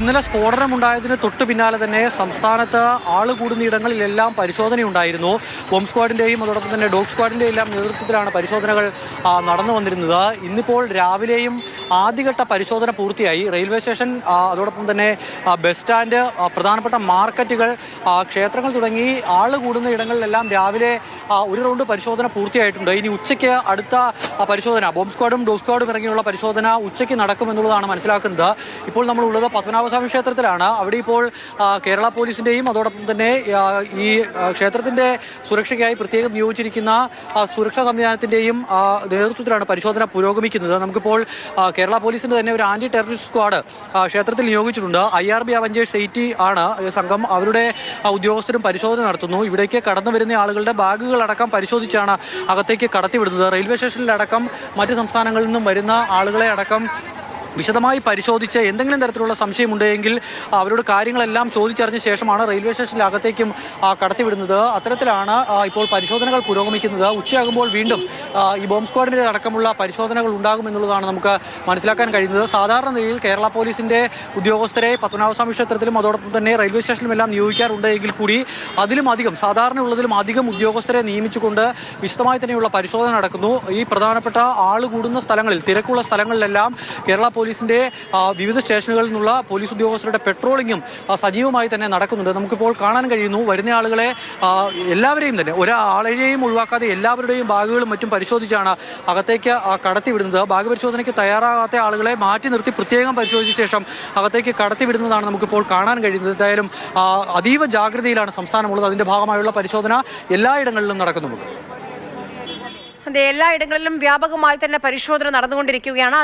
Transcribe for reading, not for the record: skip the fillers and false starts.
ഇന്നലെ സ്ഫോടനമുണ്ടായതിന് തൊട്ടു പിന്നാലെ തന്നെ സംസ്ഥാനത്ത് ആള് കൂടുന്ന ഇടങ്ങളിലെല്ലാം പരിശോധനയുണ്ടായിരുന്നു. ബോംബ് സ്ക്വാഡിൻ്റെയും അതോടൊപ്പം തന്നെ ഡോഗ് സ്ക്വാഡിൻ്റെയും എല്ലാം നേതൃത്വത്തിലാണ് പരിശോധനകൾ നടന്നു വന്നിരുന്നത്. ഇന്നിപ്പോൾ രാവിലെയും ആദ്യഘട്ട പരിശോധന പൂർത്തിയായി. റെയിൽവേ സ്റ്റേഷൻ, അതോടൊപ്പം തന്നെ ബസ് സ്റ്റാൻഡ്, പ്രധാനപ്പെട്ട മാർക്കറ്റുകൾ, ക്ഷേത്രങ്ങൾ തുടങ്ങി ആള് കൂടുന്ന ഇടങ്ങളിലെല്ലാം രാവിലെ ഒരു റൗണ്ട് പരിശോധന പൂർത്തിയായിട്ടുണ്ട്. ഇനി ഉച്ചയ്ക്ക് അടുത്ത പരിശോധന, ബോംബ് സ്ക്വാഡും ഡോഗ് സ്ക്വാഡും ഇറങ്ങിയുള്ള പരിശോധന ഉച്ചയ്ക്ക് നടക്കുമെന്നുള്ളതാണ് മനസ്സിലാക്കുന്നത്. ഇപ്പോൾ നമ്മളുള്ളത് പത്മനാഭസ്വാമി ക്ഷേത്രത്തിലാണ്. അവിടെ ഇപ്പോൾ കേരള പോലീസിൻ്റെയും അതോടൊപ്പം തന്നെ ഈ ക്ഷേത്രത്തിൻ്റെ സുരക്ഷയ്ക്കായി പ്രത്യേകം നിയോഗിച്ചിരിക്കുന്ന സുരക്ഷാ സംവിധാനത്തിൻ്റെയും നേതൃത്വത്തിലാണ് പരിശോധന പുരോഗമിക്കുന്നത്. നമുക്കിപ്പോൾ കേരള പോലീസിൻ്റെ തന്നെ ഒരു ആൻറ്റി ടെററിസ്റ്റ് സ്ക്വാഡ് ക്ഷേത്രത്തിൽ നിയോഗിച്ചിട്ടുണ്ട്. IRB അവഞ്ചേഴ്സ് 80 ആണ് സംഘം. അവരുടെ ഉദ്യോഗസ്ഥരും പരിശോധന നടത്തുന്നു. ഇവിടേക്ക് കടന്നു വരുന്ന ആളുകളുടെ ബാഗുകളടക്കം പരിശോധിച്ചാണ് അകത്തേക്ക് കടത്തിവിടുന്നത്. റെയിൽവേ സ്റ്റേഷനിലടക്കം മറ്റ് സംസ്ഥാനങ്ങളിൽ നിന്നും വരുന്ന ആളുകളെ അടക്കം വിശദമായി പരിശോധിച്ച് എന്തെങ്കിലും തരത്തിലുള്ള സംശയമുണ്ടെങ്കിൽ അവരോട് കാര്യങ്ങളെല്ലാം ചോദിച്ചറിഞ്ഞ ശേഷമാണ് റെയിൽവേ സ്റ്റേഷനിലകത്തേക്കും കടത്തിവിടുന്നത്. അത്തരത്തിലാണ് ഇപ്പോൾ പരിശോധനകൾ പുരോഗമിക്കുന്നത്. ഉച്ചയാകുമ്പോൾ വീണ്ടും ഈ ബോംബ് സ്ക്വാഡിൻ്റെ അടക്കമുള്ള പരിശോധനകൾ ഉണ്ടാകുമെന്നുള്ളതാണ് നമുക്ക് മനസ്സിലാക്കാൻ കഴിയുന്നത്. സാധാരണ നിലയിൽ കേരള പോലീസിൻ്റെ ഉദ്യോഗസ്ഥരെ പത്മനാഭസ്വാമി ക്ഷേത്രത്തിലും അതോടൊപ്പം തന്നെ റെയിൽവേ സ്റ്റേഷനിലും എല്ലാം നിയോഗിക്കാറുണ്ട് എങ്കിൽ കൂടി അതിലും അധികം, സാധാരണ ഉള്ളതിലും അധികം ഉദ്യോഗസ്ഥരെ നിയമിച്ചുകൊണ്ട് വിശദമായി തന്നെയുള്ള പരിശോധന നടക്കുന്നു. ഈ പ്രധാനപ്പെട്ട ആള് കൂടുന്ന സ്ഥലങ്ങളിൽ, തിരക്കുള്ള സ്ഥലങ്ങളിലെല്ലാം കേരള പോലീസിന്റെ വിവിധ സ്റ്റേഷനുകളിൽ നിന്നുള്ള പോലീസ് ഉദ്യോഗസ്ഥരുടെ പെട്രോളിങ്ങും സജീവമായി തന്നെ നടക്കുന്നുണ്ട്. നമുക്കിപ്പോൾ കാണാൻ കഴിയുന്നു വരുന്ന ആളുകളെ എല്ലാവരെയും തന്നെ, ഒരാളെയും ഒഴിവാക്കാതെ എല്ലാവരുടെയും ബാഗുകളും മറ്റും പരിശോധിച്ചാണ് അകത്തേക്ക് കടത്തിവിടുന്നത്. ബാഗ് പരിശോധനയ്ക്ക് തയ്യാറാകാത്ത ആളുകളെ മാറ്റി നിർത്തി പ്രത്യേകം പരിശോധിച്ച ശേഷം അകത്തേക്ക് കടത്തിവിടുന്നതാണ് നമുക്കിപ്പോൾ കാണാൻ കഴിയുന്നത്. എന്തായാലും അതീവ ജാഗ്രതയിലാണ് സംസ്ഥാനമുള്ളത്. അതിന്റെ ഭാഗമായുള്ള പരിശോധന എല്ലായിടങ്ങളിലും നടക്കുന്നുണ്ട്. അതെ, എല്ലായിടങ്ങളിലും വ്യാപകമായി തന്നെ പരിശോധന നടന്നുകൊണ്ടിരിക്കുകയാണ്.